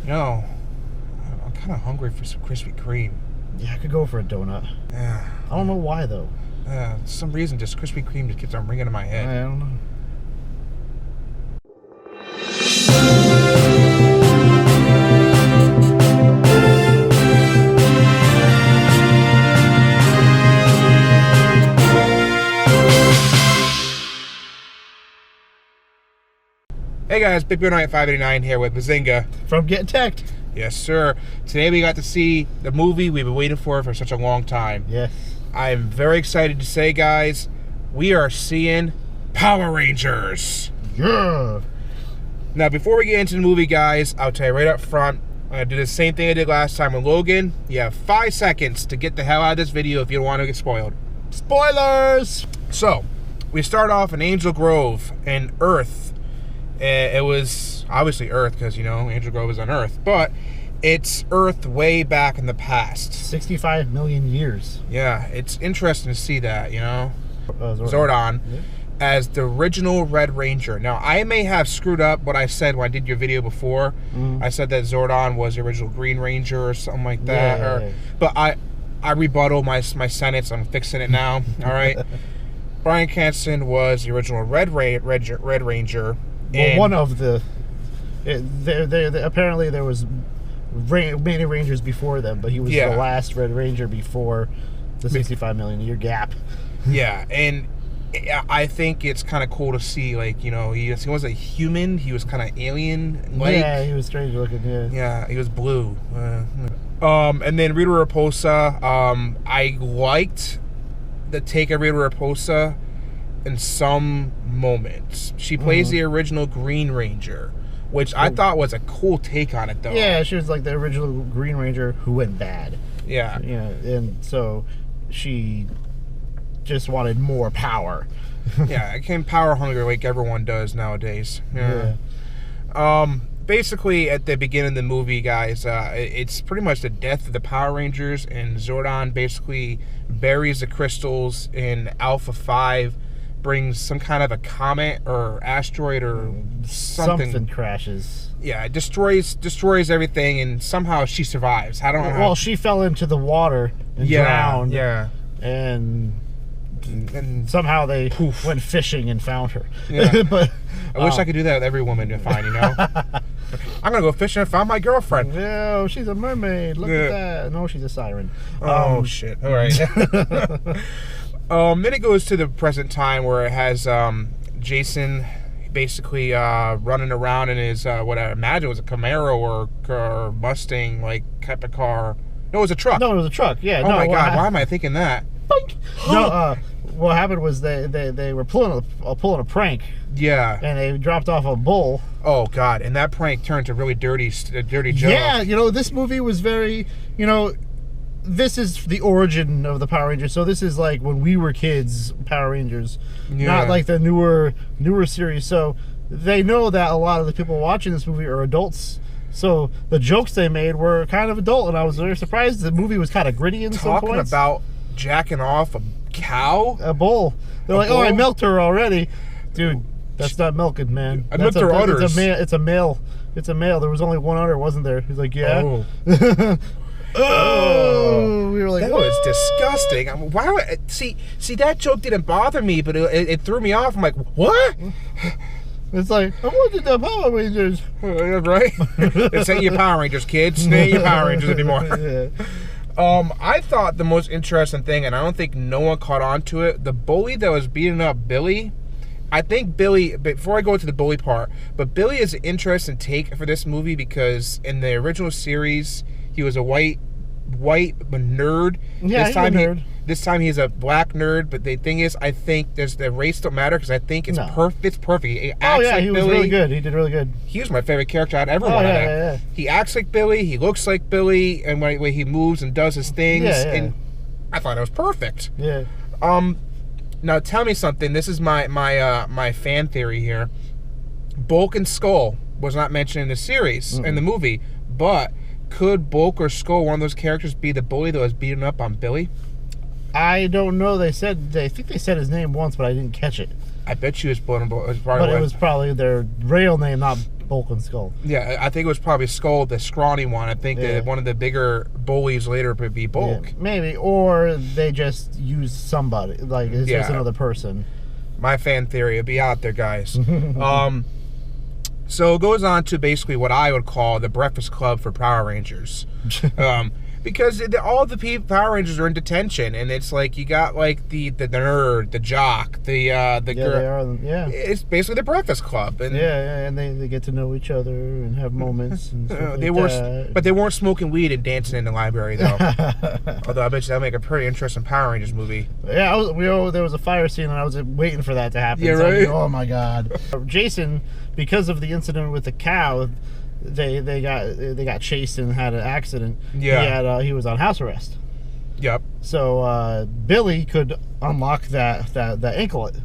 No, I'm kind of hungry for some Krispy Kreme. Yeah, I could go for a donut. Yeah. I don't know why though. For some reason, just Krispy Kreme just keeps on ringing in my head. I don't know. Hey guys, Big Bear Knight 589 here with Bazinga. From Getting Teched. Yes, sir. Today we got to see the movie we've been waiting for such a long time. Yes. I'm very excited to say, guys, we are seeing Power Rangers. Yeah. Now, before we get into the movie, guys, I'll tell you right up front, I'm going to do the same thing I did last time with Logan. You have 5 seconds to get the hell out of this video if you don't want to get spoiled. Spoilers! So, we start off in Angel Grove and Earth. It was obviously Earth because, you know, Angel Grove is on Earth. But it's Earth way back in the past. 65 million years. Yeah, it's interesting to see that, you know. Zordon. Yeah. As the original Red Ranger. Now, I may have screwed up what I said when I did your video before. I said that Zordon was the original Green Ranger or something like that. Yeah. But I rebuttal my sentence. I'm fixing it now. All right. Bryan Cranston was the original Red Ranger. Well, one of the... apparently there was many Rangers before them, but he was the last Red Ranger before the 65 million year gap. Yeah, and I think it's kind of cool to see, like, you know, he wasn't human, he was kind of alien-like. Yeah, he was strange looking, Yeah, he was blue. And then Rita Repulsa, I liked the take of Rita Repulsa in some moments. She plays the original Green Ranger, which I thought was a cool take on it, though. Yeah, she was like the original Green Ranger who went bad. Yeah. Yeah, and so she just wanted more power. Yeah, it came power hungry like everyone does nowadays. Yeah. Basically, at the beginning of the movie, guys, it's pretty much the death of the Power Rangers, and Zordon basically buries the crystals in Alpha 5, brings some kind of a comet or asteroid or something. Something crashes. Yeah, it destroys everything, and somehow she survives. I don't know. Well, she fell into the water and drowned. Yeah. And somehow they went fishing and found her. Yeah. But I wish I could do that with every woman to find, you know? I'm going to go fishing and find my girlfriend. No, she's a mermaid. Look at that. No, she's a siren. Oh, shit. All right. Then it goes to the present time where it has Jason basically running around in his, what I imagine was a Camaro or Mustang, like, type of car. No, it was a truck. No, it was a truck, yeah. Oh, my God. Why am I thinking that? No, what happened was they were pulling a prank. Yeah. And they dropped off a bull. Oh, God. And that prank turned to really dirty joke. Yeah, you know, this movie was very, you know, this is the origin of the Power Rangers. So this is like when we were kids, Power Rangers. Yeah. Not like the newer series. So they know that a lot of the people watching this movie are adults. So the jokes they made were kind of adult, and I was very surprised. The movie was kind of gritty in some points. Talking about jacking off a cow? A bull. They're like, oh, I milked her already. Dude, that's not milking, man. I milked her udders. It's a male. It's a male. There was only one udder, wasn't there? He's like, yeah. Oh. Oh, we were like, that was disgusting. I mean, why would, see that joke didn't bother me, but it threw me off. I'm like, what? It's like, I wanted the Power Rangers. Right? This ain't your Power Rangers, kids. It ain't your Power Rangers anymore. Yeah. I thought the most interesting thing, and I don't think no one caught on to it, the bully that was beating up Billy. I think Billy, before I go into the bully part, but Billy is an interesting take for this movie because in the original series, he was a white nerd. Yeah, he's a nerd. This time he's a black nerd, but the thing is, I think the race don't matter because I think it's it's perfect. He acts like he was Billy. really good. He did really good. He was my favorite character out of everyone. Yeah. He acts like Billy. He looks like Billy, and when he moves and does his things, and I thought it was perfect. Yeah. Now tell me something. This is my fan theory here. Bulk and Skull was not mentioned in the series in the movie, but could Bulk or Skull, one of those characters, be the bully that was beating up on Billy? I don't know. I think they said his name once, but I didn't catch it. I bet you it's Bulk. But it was probably their real name, not Bulk and Skull. Yeah, I think it was probably Skull, the scrawny one. I think Yeah. that one of the bigger bullies later would be Bulk. Yeah, maybe, or they just use somebody, like it's just another person. My fan theory will be out there, guys. So it goes on to basically what I would call the Breakfast Club for Power Rangers. Because all the Power Rangers are in detention, and it's like you got like the nerd, the jock, the girl. They are, yeah. It's basically the Breakfast Club, and and they get to know each other and have moments. And stuff they like were, that. but they weren't smoking weed and dancing in the library though. Although I bet you that'd make a pretty interesting Power Rangers movie. Yeah, there was a fire scene, and I was waiting for that to happen. Yeah, so right. oh my god, Jason, because of the incident with the cow. They got chased and had an accident. Yeah. He was on house arrest. Yep. So Billy could unlock that anklet.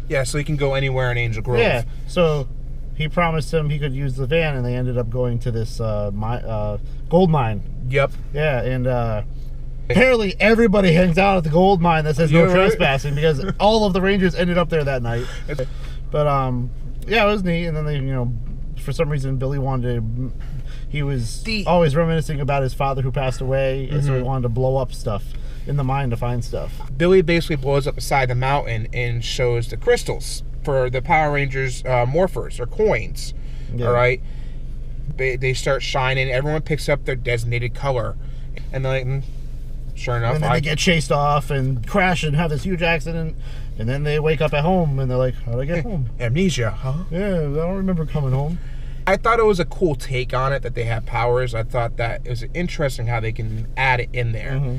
Yeah, so he can go anywhere in Angel Grove. Yeah. So he promised him he could use the van, and they ended up going to this gold mine. Yep. Yeah, and apparently everybody hangs out at the gold mine that says no trespassing because all of the Rangers ended up there that night. But yeah, it was neat. And then they, for some reason, Billy he was always reminiscing about his father who passed away, and so he wanted to blow up stuff in the mine to find stuff. Billy basically blows up beside the mountain and shows the crystals for the Power Rangers morphers or coins. Yeah. All right, they start shining. Everyone picks up their designated color, and they're like, sure enough, and then they get chased off and crash and have this huge accident. And then they wake up at home and they're like, how'd I get home? Amnesia, huh? Yeah, I don't remember coming home. I thought it was a cool take on it that they have powers. I thought that it was interesting how they can add it in there. Mm-hmm.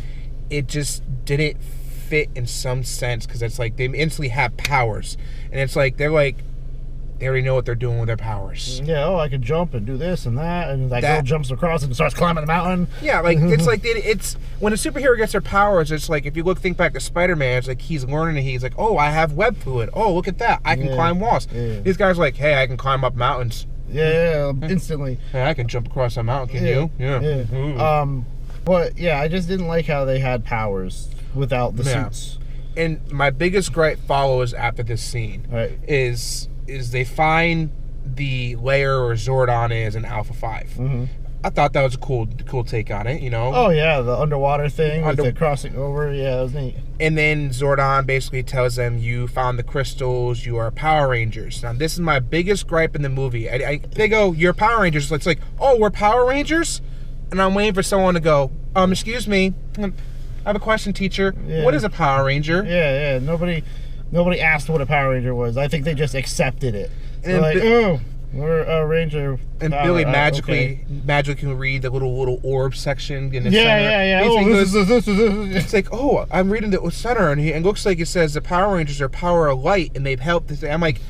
It just didn't fit in some sense because it's like they instantly have powers. And it's like they already know what they're doing with their powers. Yeah, I can jump and do this and that, and that girl jumps across and starts climbing the mountain. Yeah, like it's like it's when a superhero gets their powers, it's like if you think back to Spider-Man, it's like he's learning. He's like, oh, I have web fluid. Oh, look at that, I can climb walls. Yeah. These guys are like, hey, I can climb up mountains. Yeah, instantly. Hey, I can jump across a mountain. Can you? Yeah. But yeah, I just didn't like how they had powers without the suits. And my biggest gripe follows after this scene is they find the layer where Zordon is in Alpha 5. Mm-hmm. I thought that was a cool take on it, Oh yeah, the underwater thing with the crossing over. Yeah, it was neat. And then Zordon basically tells them, you found the crystals, you are Power Rangers. Now this is my biggest gripe in the movie. They go, you're Power Rangers. It's like, oh, we're Power Rangers? And I'm waiting for someone to go, excuse me, I have a question, teacher. Yeah. What is a Power Ranger? Yeah. Nobody asked what a Power Ranger was. I think they just accepted it. And like, oh, we're a Ranger. And Billy magically can read the little orb section in the center. Yeah. This is. It's like, oh, I'm reading the center, and it looks like it says the Power Rangers are power of light, and they've helped this. I'm like,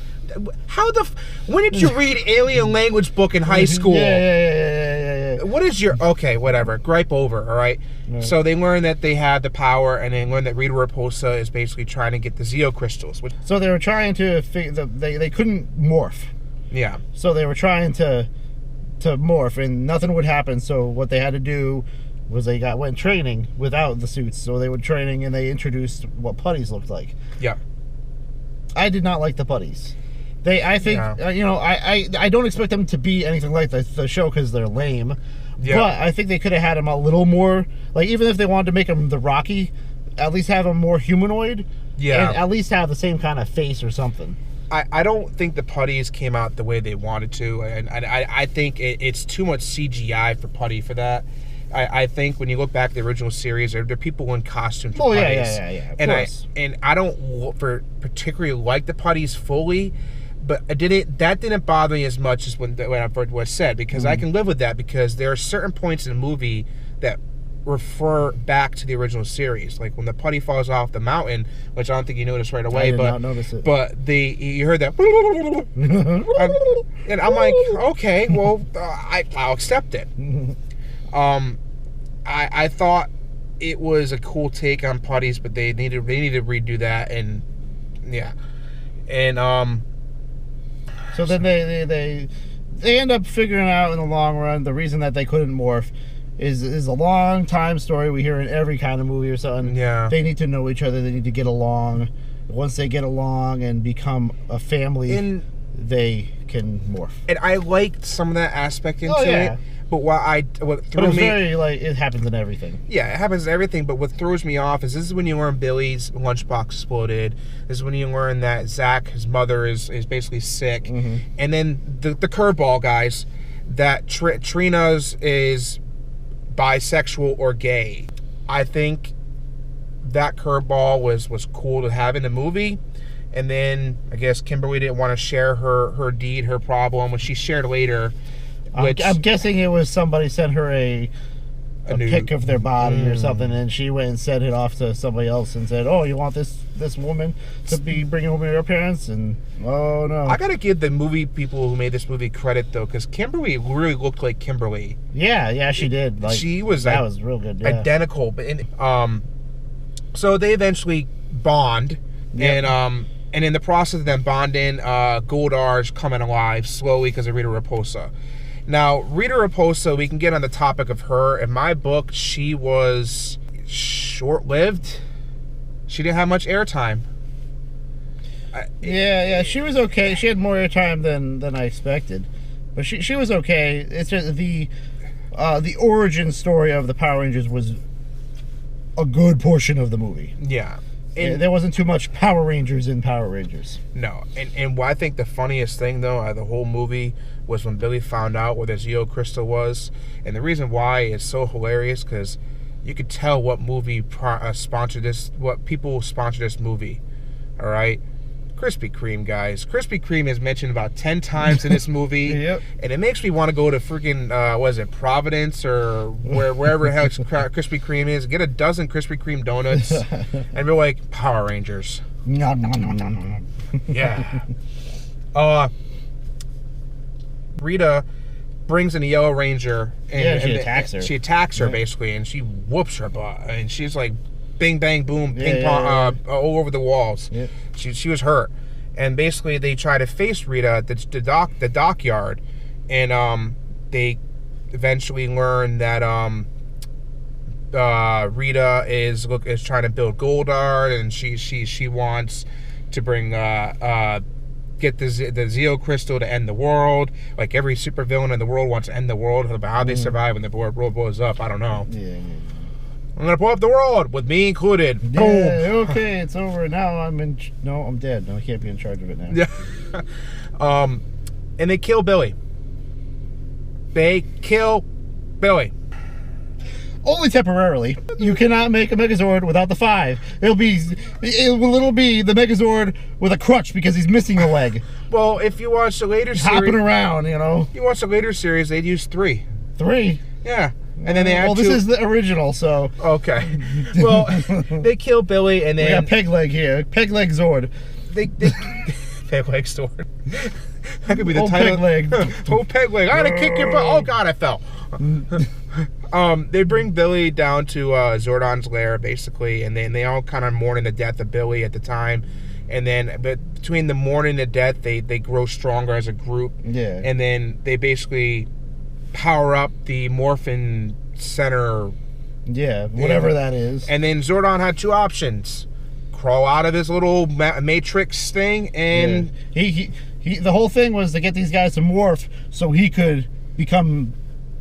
when did you read alien language book in high school? Yeah. What is your whatever, gripe over, all right? So they learn that they have the power, and they learn that Rita Repulsa is basically trying to get the Zeo crystals. So they were trying to they couldn't morph. Yeah. So they were trying to morph, and nothing would happen. So what they had to do was they went training without the suits. So they were training, and they introduced what putties looked like. Yeah. I did not like the putties. I think I don't expect them to be anything like the show because they're lame. Yeah. But I think they could have had them a little more, like, even if they wanted to make them the Rocky, at least have them more humanoid. Yeah. And at least have the same kind of face or something. I don't think the putties came out the way they wanted to, and I think it's too much CGI for putty for that. I think when you look back at the original series, there are people in costumes for putties. Yeah. Of and course. I don't particularly like the putties fully. But that didn't bother me as much as when I first was said, because I can live with that, because there are certain points in the movie that refer back to the original series, like when the putty falls off the mountain, which I don't think you noticed right away. I did not notice it. But you heard that, and I'm like, okay, well, I'll accept it. I thought it was a cool take on putties, but they need to redo that, and yeah, and So then they end up figuring out in the long run the reason that they couldn't morph is a long time story we hear in every kind of movie or something. Yeah. They need to know each other. They need to get along. Once they get along and become a family, they can morph. And I liked some of that aspect into yeah. it. But what But threw it was me, very, like, it happens in everything. yeah, it happens in everything. But what throws me off is this is when you learn Billy's lunchbox exploded. This is when you learn that Zach, his mother, is basically sick. Mm-hmm. And then the curveball, guys, that Trina's is bisexual or gay. I think that curveball was cool to have in the movie. And then I guess Kimberly didn't want to share her deed, her problem, which she shared later. Which, I'm guessing it was somebody sent her a pic of their body or something, and she went and sent it off to somebody else and said, "Oh, you want this woman to be bringing home your parents?" And oh no, I gotta give the movie people who made this movie credit though, because Kimberly really looked like Kimberly. Yeah, she did. Like, she was that was real good. Yeah. Identical, but so they eventually bond, Yep. and in the process of them bonding, Goldar's coming alive slowly because of Rita Repulsa. Now, Rita Repulsa, we can get on the topic of her. In my book, she was short-lived. She didn't have much airtime. Yeah, she was okay. She had more airtime than I expected, but she was okay. It's just the origin story of the Power Rangers was a good portion of the movie. Yeah. There wasn't too much Power Rangers in Power Rangers. No, and what I think the funniest thing though out of the whole movie was when Billy found out where the Zeo Crystal was, and the reason why is so hilarious because you could tell what movie sponsored this, what people sponsored this movie. All right, Krispy Kreme, guys. Krispy Kreme is mentioned about 10 times in this movie, Yep. And it makes me want to go to freaking was it Providence or wherever the hell Krispy Kreme is, get a dozen Krispy Kreme donuts, and be like Power Rangers. No. Yeah. Rita brings in a Yellow Ranger. And she attacks her. She attacks her basically, and she whoops her butt, and she's like, bing bang boom, ping pong, all over the walls. Yep. She was hurt, and basically they try to face Rita at the dockyard, and they eventually learn that Rita is trying to build Goldar, and she wants to bring get the Zeo Crystal to end the world. Like every supervillain in the world wants to end the world. But how they survive when the world blows up, I don't know. Yeah. I'm gonna blow up the world with me included. Yeah, Boom. okay, it's over. Now I'm dead. No, I can't be in charge of it now. Yeah. And they kill Billy. Only temporarily. You cannot make a Megazord without the 5. It will be the Megazord with a crutch because he's missing a leg. Well, if you watch the later series, Hopping around, You watch the later series, they'd use 3. 3. Yeah. And then they add 2. This is the original, so. Okay. Well, they kill Billy, and then we got Peg Leg here. Peg Leg Zord. They Peg Leg Sword. That could be the Old title. Peg Leg. Old Peg Leg. I gotta kick your butt. Oh God, I fell. They bring Billy down to Zordon's lair, basically, and they all kind of mourning the death of Billy at the time. And then, but between the mourning and the death, they grow stronger as a group. Yeah. And then they basically power up the Morphin Center. Yeah, whatever that is. And then Zordon had 2 options: crawl out of his little matrix thing, and he the whole thing was to get these guys to morph so he could become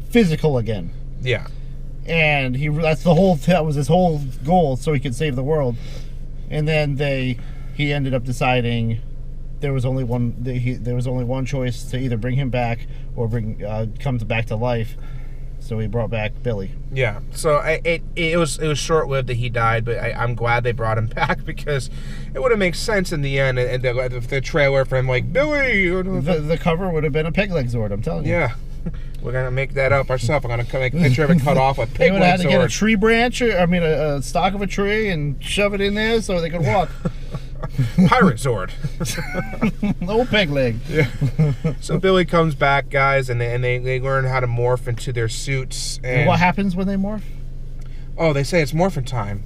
physical again. Yeah. And that was his whole goal, so he could save the world. And then he ended up deciding there was only one choice, to either bring him back or come back to life. So he brought back Billy. Yeah. So it was short lived that he died, but I'm glad they brought him back because it would have made sense in the end. And the trailer for him, like, Billy. The cover would have been a Peg Leg Zord. I'm telling you. Yeah. We're gonna make that up ourselves. I'm gonna make a picture of it cut off with They Peg would Leg have to get a Sword. tree branch, a stalk of a tree, and shove it in there so they could walk. Pirate Sword. Old Peg Leg. Yeah. So Billy comes back, guys, and they learn how to morph into their suits. And what happens when they morph? Oh, they say it's morphin' time.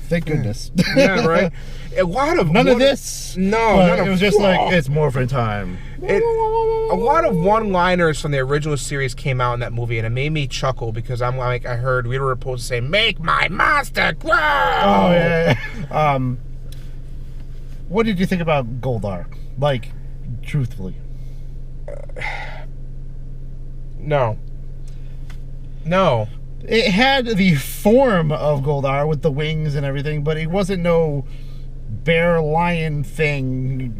Thank goodness. Yeah, right. A lot of None of this. No, But none of it was just like, it's morphin' time. A lot of one-liners from the original series came out in that movie, and it made me chuckle because I'm like, I heard Rita Repulsa say, "Make my monster grow." Oh yeah. What did you think about Goldar? Like, Truthfully. No. No. It had the form of Goldar with the wings and everything, but it wasn't no bear lion thing.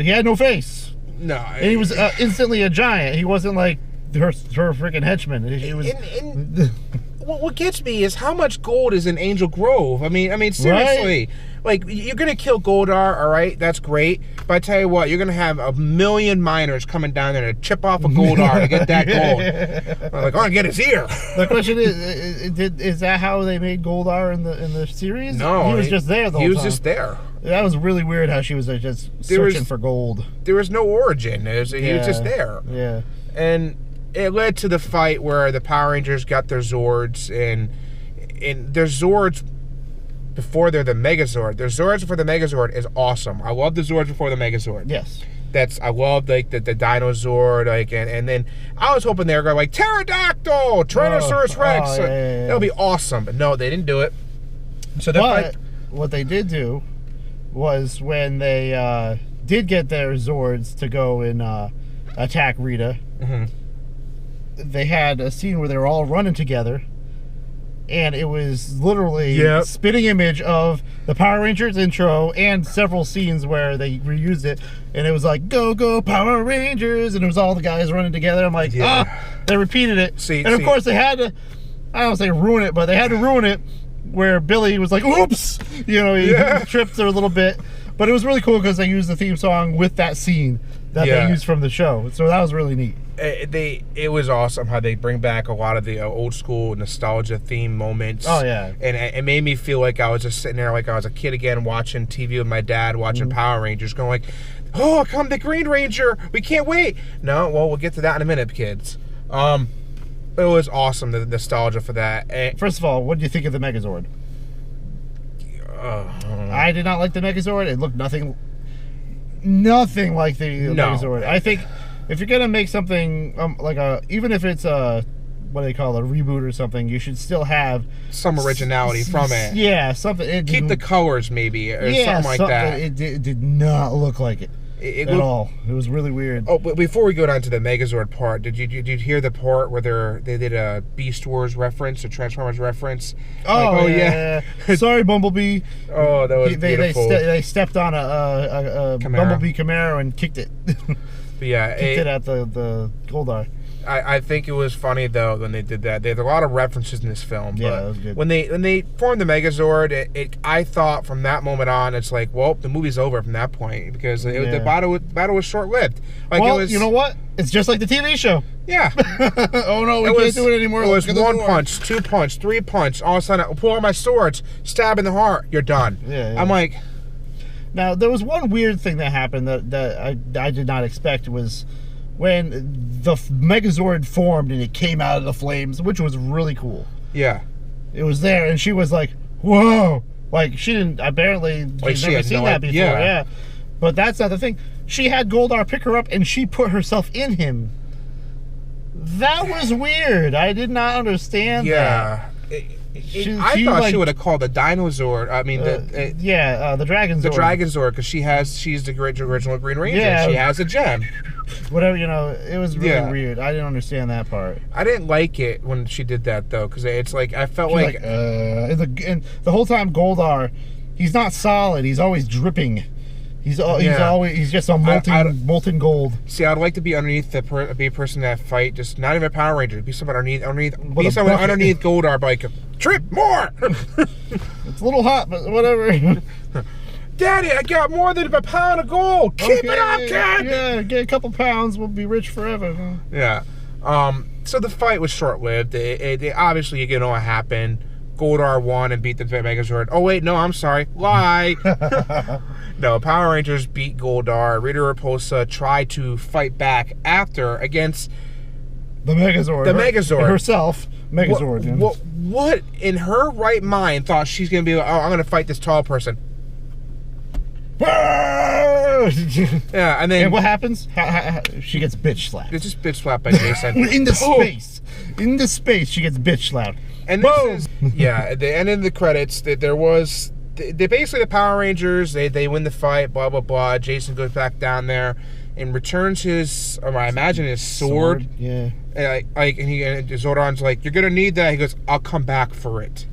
He had no face. No. And he was instantly a giant. He wasn't like her freaking henchman. He was. What gets me is how much gold is in Angel Grove. I mean, seriously. Right? Like, you're gonna kill Goldar, all right? That's great. But I tell you what, you're gonna have a million miners coming down there to chip off a Goldar to get that gold. I'm like, I want to get his ear. The question is that how they made Goldar in the series? No, he was just there the whole time. He was just there. That was really weird how she was just searching for gold. There was no origin. He was just there. Yeah. And it led to the fight where the Power Rangers got their Zords, and their Zords before they're the Megazord. Their Zords before the Megazord is awesome. I love the Zords before the Megazord. Yes. I love like the Dino Zord, like, and then I was hoping they were going like Pterodactyl, Tyrannosaurus Rex. Yeah. That would be awesome, but no, they didn't do it. So what they did do was when they did get their Zords to go and attack Rita. Mm-hmm. They had a scene where they were all running together, and it was literally a spitting image of the Power Rangers intro and several scenes where they reused it, and it was like, go, go, Power Rangers, and it was all the guys running together. I'm like, they repeated it. Of course, they had to, I don't say ruin it, but they had to ruin it where Billy was like, oops, he tripped her a little bit. But it was really cool because they used the theme song with that scene that they used from the show. So that was really neat. It was awesome how they bring back a lot of the old school nostalgia theme moments. Oh yeah, and it made me feel like I was just sitting there like I was a kid again, watching TV with my dad, watching Power Rangers, going like, "Oh, come the Green Ranger! We can't wait!" No, well, we'll get to that in a minute, kids. It was awesome, the nostalgia for that. First of all, what do you think of the Megazord? I did not like the Megazord. It looked nothing like the Megazord. I think if you're gonna make something like even if it's a what do they call it, a reboot or something, you should still have some originality from it. Yeah, something. Keep the colors maybe or something like that. It did not look like it. At all. It was really weird. Oh, but before we go down to the Megazord part, did you hear the part where they did a Beast Wars reference, a Transformers reference? Oh yeah. Sorry, Bumblebee. Oh, that was beautiful. They stepped on a Bumblebee Camaro and kicked it. But yeah, kicked it at the Goldar. I think it was funny though when they did that. There's a lot of references in this film. Yeah, but that was good. When they formed the Megazord, I thought from that moment on, it's like, well, the movie's over from that point because the battle was short lived. Like, well, you know what? It's just like the TV show. Yeah. Oh no, we can't do it anymore. It was one punch, two punch, three punch. All of a sudden, I pull out my swords, stab in the heart. You're done. Yeah. I'm like. Now there was one weird thing that happened that I did not expect was when the Megazord formed and it came out of the flames, which was really cool. Yeah. It was there, and she was like, whoa. Like, she didn't, apparently, she's never seen that before. Yeah. But that's not the thing. She had Goldar pick her up, and she put herself in him. That was weird. I did not understand that. I thought she would have called the Dinozord. I mean, the Dragonzord. The Dragonzord, because she's the original Green Ranger. Yeah. She has a gem. Whatever, it was really weird. I didn't understand that part. I didn't like it when she did that though, because it's like I felt like and the whole time Goldar, he's not solid. He's always dripping. He's just a molten gold. See, I'd like to be underneath be a person that fight, just not even a Power Ranger. Be someone underneath Goldar, but like trip more. It's a little hot, but whatever. Daddy, I got more than a pound of gold. Keep it up, kid. Yeah, get a couple pounds, we'll be rich forever. Yeah. So the fight was short-lived. Obviously, you know what happened. Goldar won and beat the Megazord. Oh wait, no, I'm sorry. Lie. No, Power Rangers beat Goldar. Rita Repulsa tried to fight back against the Megazord. The Megazord herself. Megazord. What in her right mind thought she's gonna be like, oh, I'm gonna fight this tall person? Yeah, and then what happens? She gets bitch slapped. It's just bitch slapped by Jason. In the space, she gets bitch slapped. And this is, at the end of the credits, there was basically the Power Rangers. They win the fight. Blah blah blah. Jason goes back down there. and returns his, or I imagine his sword. Yeah. And Zordon's like, "You're gonna need that." He goes, "I'll come back for it."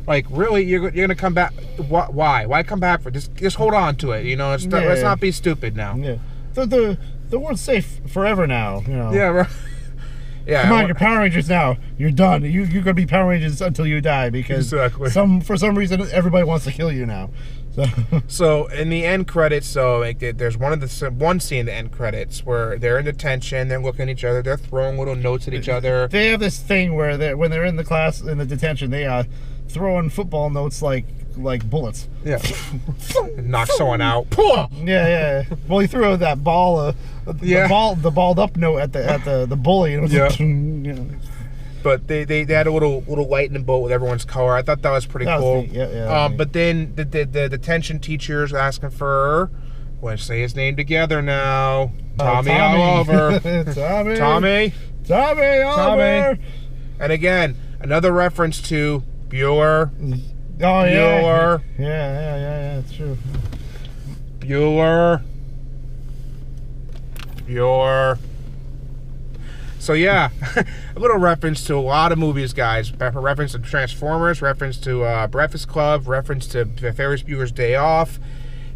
Like, really? You're gonna come back? Why? Why come back for it? Just hold on to it. You know, let's not be stupid now. Yeah. The world's safe forever now. You know. Yeah. Right. Yeah. Come on, you're Power Rangers now. You're done. You're gonna be Power Rangers until you die because exactly. for some reason everybody wants to kill you now. So in the end credits, there's one scene in the end credits where they're in detention, they're looking at each other, they're throwing little notes at each other. They have this thing where when they're in the class in the detention, they throwing football notes like bullets. Yeah. Knock someone out. Yeah. Well, he threw that ball, the balled up note at the bully. And it was you know. But they had a little lightning bolt with everyone's color. I thought that was pretty cool. But then the detention teacher's asking for, let's say his name together now. Tommy Oliver. Tommy Oliver. And again, another reference to Bueller. Oh yeah. Bueller. Yeah, it's true. Bueller. So yeah, a little reference to a lot of movies, guys. Reference to Transformers, reference to Breakfast Club, reference to Ferris Bueller's Day Off.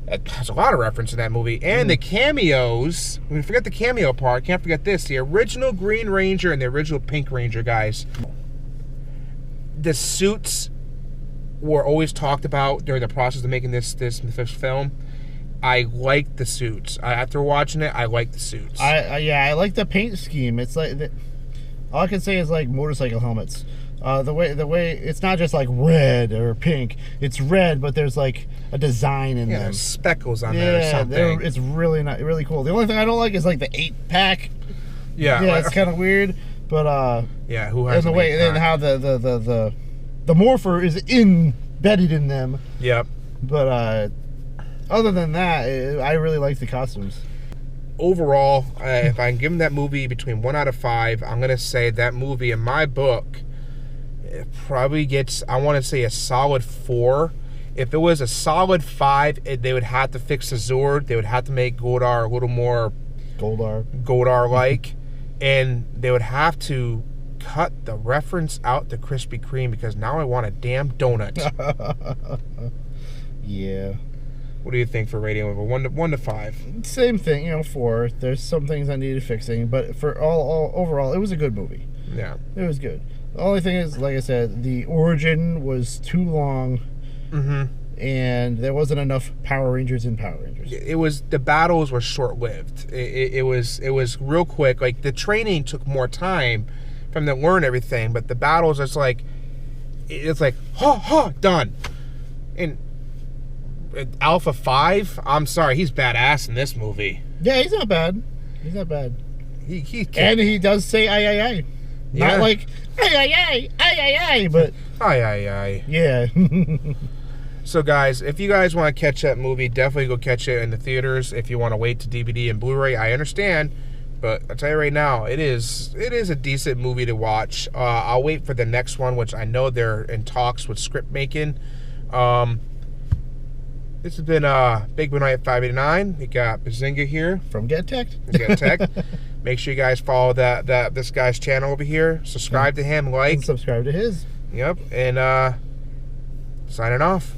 There's a lot of reference in that movie. And the cameos, we forget the cameo part, can't forget this. The original Green Ranger and the original Pink Ranger, guys. The suits were always talked about during the process of making this film. I like the suits. After watching it, I like the suits. I like the paint scheme. It's like all I can say is like motorcycle helmets. The way it's not just like red or pink. It's red, but there's like a design in them. There's speckles on there or something. It's really cool. The only thing I don't like is like the 8-pack. Yeah, it's kind of weird. But who has and the way and how the morpher is embedded in them. Yep. But other than that, I really like the costumes. Overall, if I'm giving that movie between 1 out of 5, I'm gonna say that movie in my book, it probably gets, I want to say, a solid 4. If it was a solid 5, they would have to fix the Zord. They would have to make Goldar a little more Goldar-like, and they would have to cut the reference out to Krispy Kreme because now I want a damn donut. Yeah. What do you think for rating of 1 to 5? Same thing, 4. There's some things I needed fixing, but for all overall, it was a good movie. Yeah. It was good. The only thing is, like I said, the origin was too long, and there wasn't enough Power Rangers in Power Rangers. It was, the battles were short-lived. It was real quick. Like, the training took more time for them to learn everything, but the battles, it's like, done. And Alpha 5, I'm sorry, he's badass in this movie. Yeah, he's not bad. And he does say aye. Yeah. Not like aye, but aye. Yeah. So guys, if you guys want to catch that movie, definitely go catch it in the theaters. If you want to wait to DVD and Blu-ray, I understand, but I'll tell you right now, it is a decent movie to watch. I'll wait for the next one, which I know they're in talks with script making. This has been Big Boy Night 589. We got Bazinga here from Get Tech. Make sure you guys follow this guy's channel over here. Subscribe to him, like, and subscribe to his. Yep, and signing off.